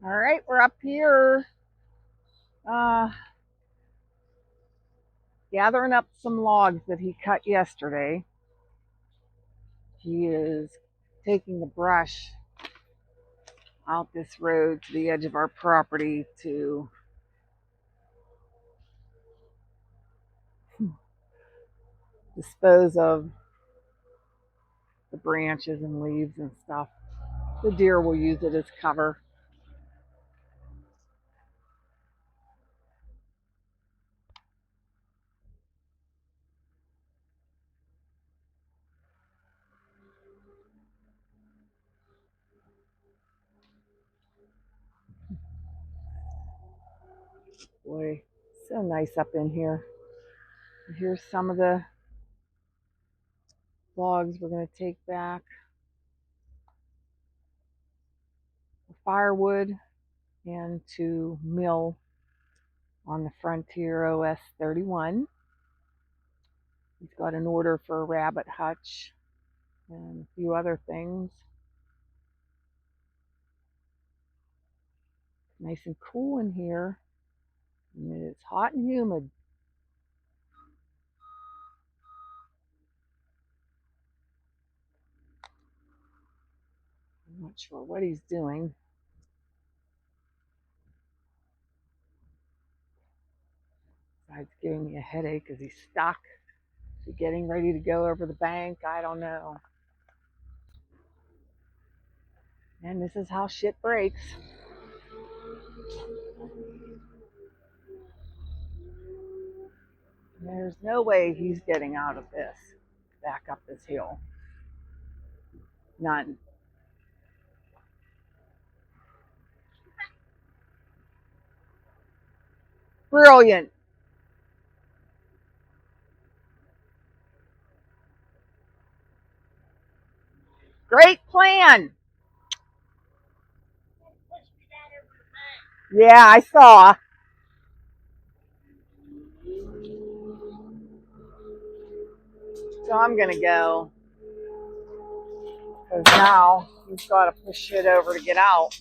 All right, we're up here uh, gathering up some logs that he cut yesterday. He is taking the brush out this road to the edge of our property to dispose of the branches and leaves and stuff. The deer will use it as cover. Boy, so nice up in here. Here's some of the logs we're going to take back. Firewood and to mill on the Frontier OS 31. He's got an order for a rabbit hutch and a few other things. Nice and cool in here. And it's hot and humid. I'm not sure what he's doing. Besides giving me a headache because he's stuck. Is he getting ready to go over the bank? I don't know. And this is how shit breaks. There's no way he's getting out of this, back up this hill. None. Brilliant. Great plan. Yeah, I saw. So I'm going to go. Because now he's got to push shit over to get out.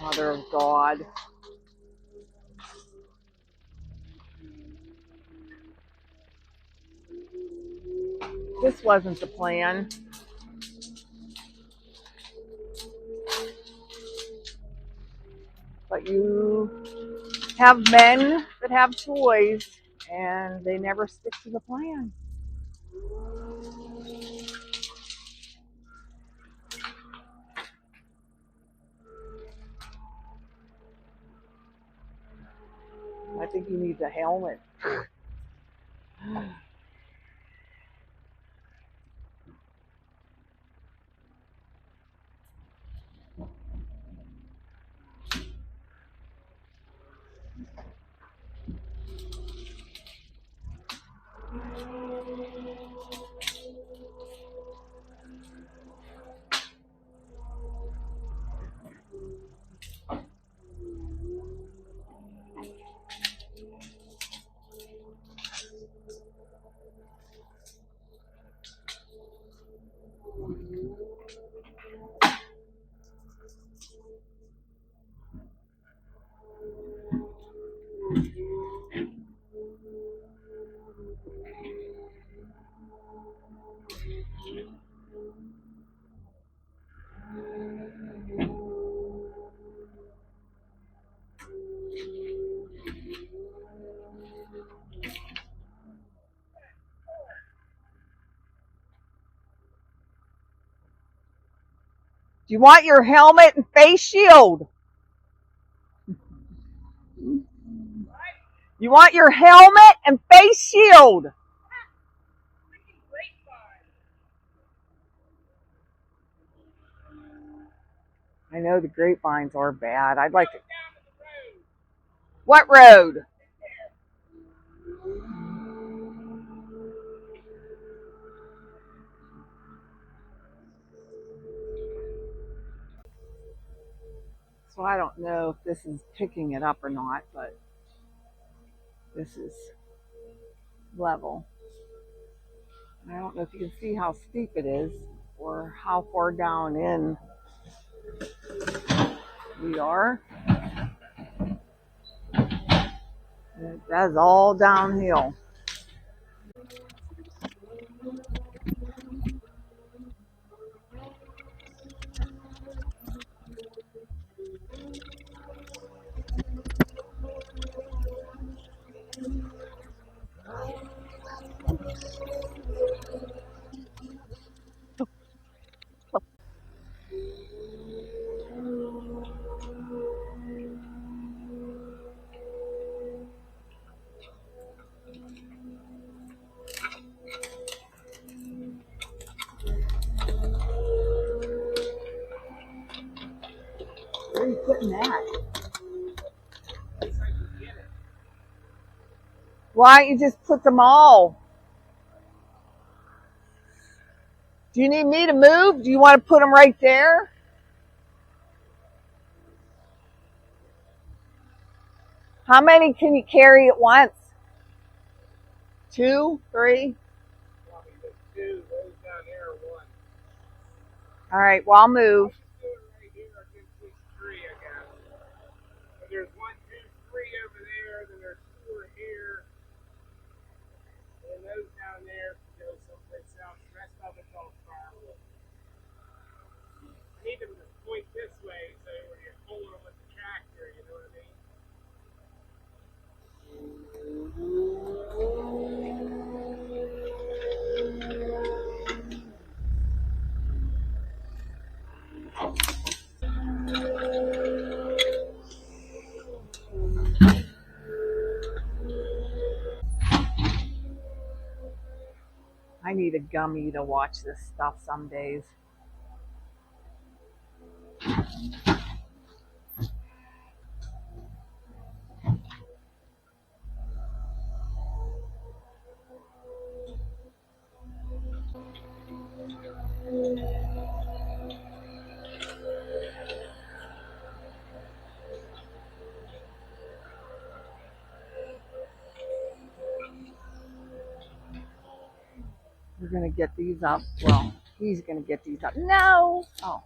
Mother of God. This wasn't the plan. But you have men that have toys and they never stick to the plan. I think he needs a helmet. Do you want your helmet and face shield? You want your helmet and face shield? I know the grapevines are bad. I'd like to. What road? So I don't know if this is picking it up or not, but this is level. I don't know if you can see how steep it is or how far down in we are. That's all downhill. Where are you putting that? Why don't you just put them all? Do you need me to move? Do you want to put them right there? How many can you carry at once? 2, 3? Two. Those down there are one. All right, well, I'll move. Right here against this tree, I guess. So there's 1, 2, 3 over there, then there's 4 here, and those down there can go someplace else. The rest of it's all firewood. I need them to point this way so when you're pulling them with the tractor, you know what I mean? I need a gummy to watch this stuff some days. We're going to get these up. Well, he's going to get these up. No! Oh,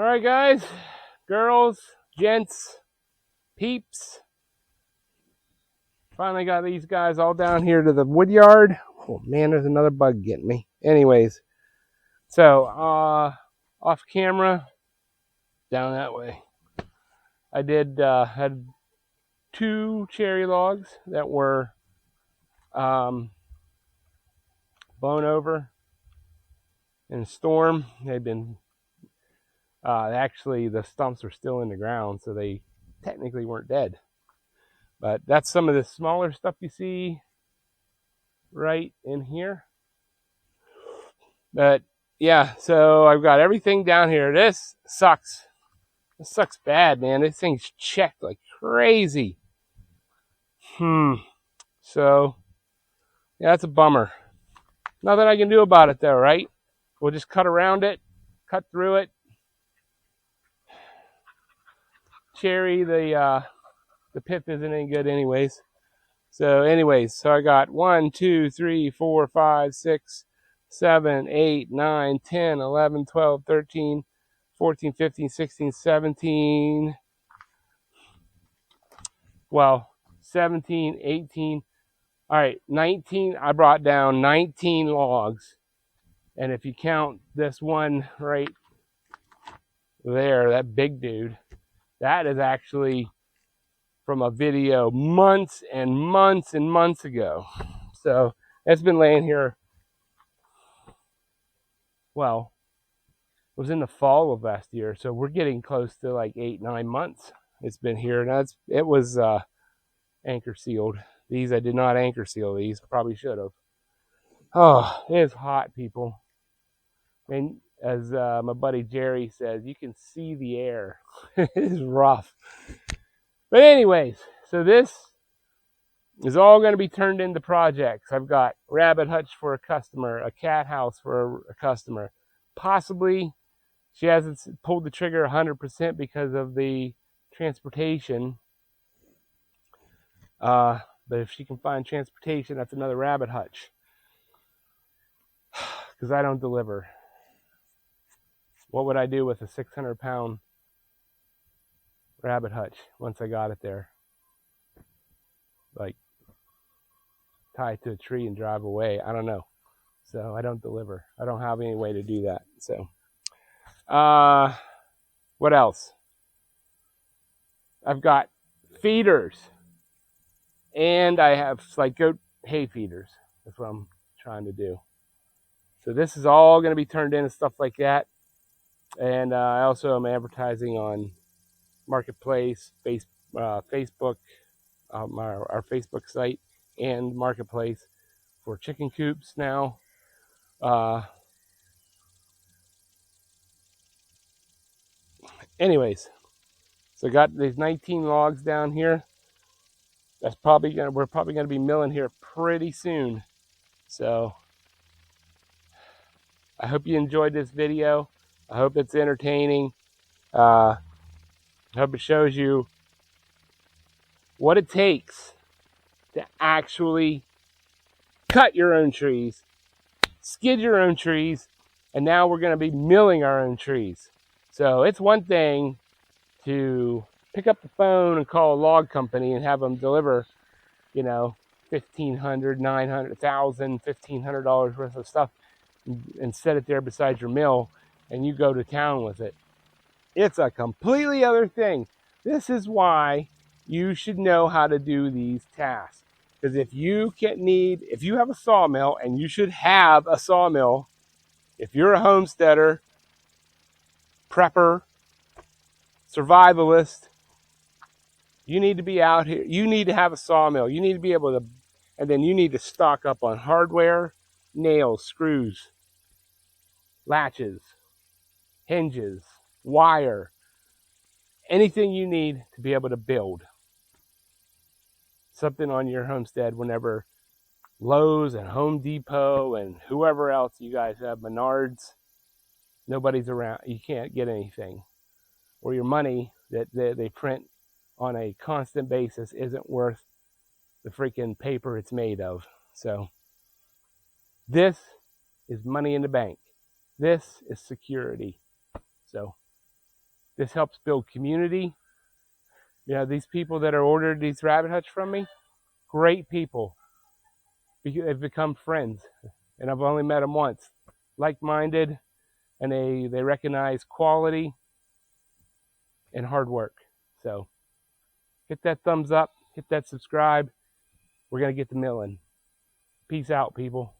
Alright guys, girls, gents, peeps. Finally got these guys all down here to the wood yard. Oh man, there's another bug getting me. Anyways, so off camera, down that way. I had 2 cherry logs that were blown over in a storm. They've been actually the stumps are still in the ground, so they technically weren't dead. But that's some of the smaller stuff you see right in here. But yeah, so I've got everything down here. This sucks. This sucks bad, man. This thing's checked like crazy. So yeah, that's a bummer. Nothing I can do about it though, right? We'll just cut around it, cut through it. Cherry, the pith isn't any good anyways. So I got 1, 2, 3, 4, 5, 6, 7, 8, 9, 10, 11, 12, 13, 14, 15, 16, 17, well, 17, 18, all right, 19. I brought down 19 logs. And if you count this one right there, that big dude, that is actually from a video months and months and months ago. So it's been laying here, well, it was in the fall of last year, so we're getting close to like 8-9 months it's been here. Now it was anchor sealed. These I did not anchor seal. These probably should have. Oh, it is hot, people. And as my buddy Jerry says, you can see the air. It is rough. But anyways, so this is all going to be turned into projects. I've got rabbit hutch for a customer, a cat house for a customer. Possibly, she hasn't pulled the trigger 100% because of the transportation. But if she can find transportation, that's another rabbit hutch. Because I don't deliver. What would I do with a 600-pound rabbit hutch once I got it there? Like, tie it to a tree and drive away? I don't know. So I don't deliver. I don't have any way to do that. So, what else? I've got feeders. And I have like goat hay feeders. That's what I'm trying to do. So this is all going to be turned into stuff like that. And I also am advertising on Marketplace, Facebook, our Facebook site, and Marketplace for chicken coops now. Anyways, so I got these 19 logs down here. We're probably gonna be milling here pretty soon. So I hope you enjoyed this video. I hope it's entertaining. I hope it shows you what it takes to actually cut your own trees, skid your own trees, and now we're going to be milling our own trees. So it's one thing to pick up the phone and call a log company and have them deliver, $1,500, $900, $1,000, $1,500 worth of stuff and set it there beside your mill and you go to town with it. It's a completely other thing. This is why you should know how to do these tasks. Because if you have a sawmill, and you should have a sawmill, if you're a homesteader, prepper, survivalist, you need to be out here. You need to have a sawmill. You need to be able to, and then you need to stock up on hardware, nails, screws, latches, hinges, wire, anything you need to be able to build something on your homestead whenever Lowe's and Home Depot and whoever else you guys have, Menards, nobody's around. You can't get anything. Or your money that they print on a constant basis isn't worth the freaking paper it's made of. So this is money in the bank. This is security. So This helps build community. You know, these people that are ordered these rabbit hutch from me, great people. They've become friends, and I've only met them once. Like-minded, and they recognize quality and hard work. So hit that thumbs up, hit that subscribe. We're going to get the milling. Peace out, people.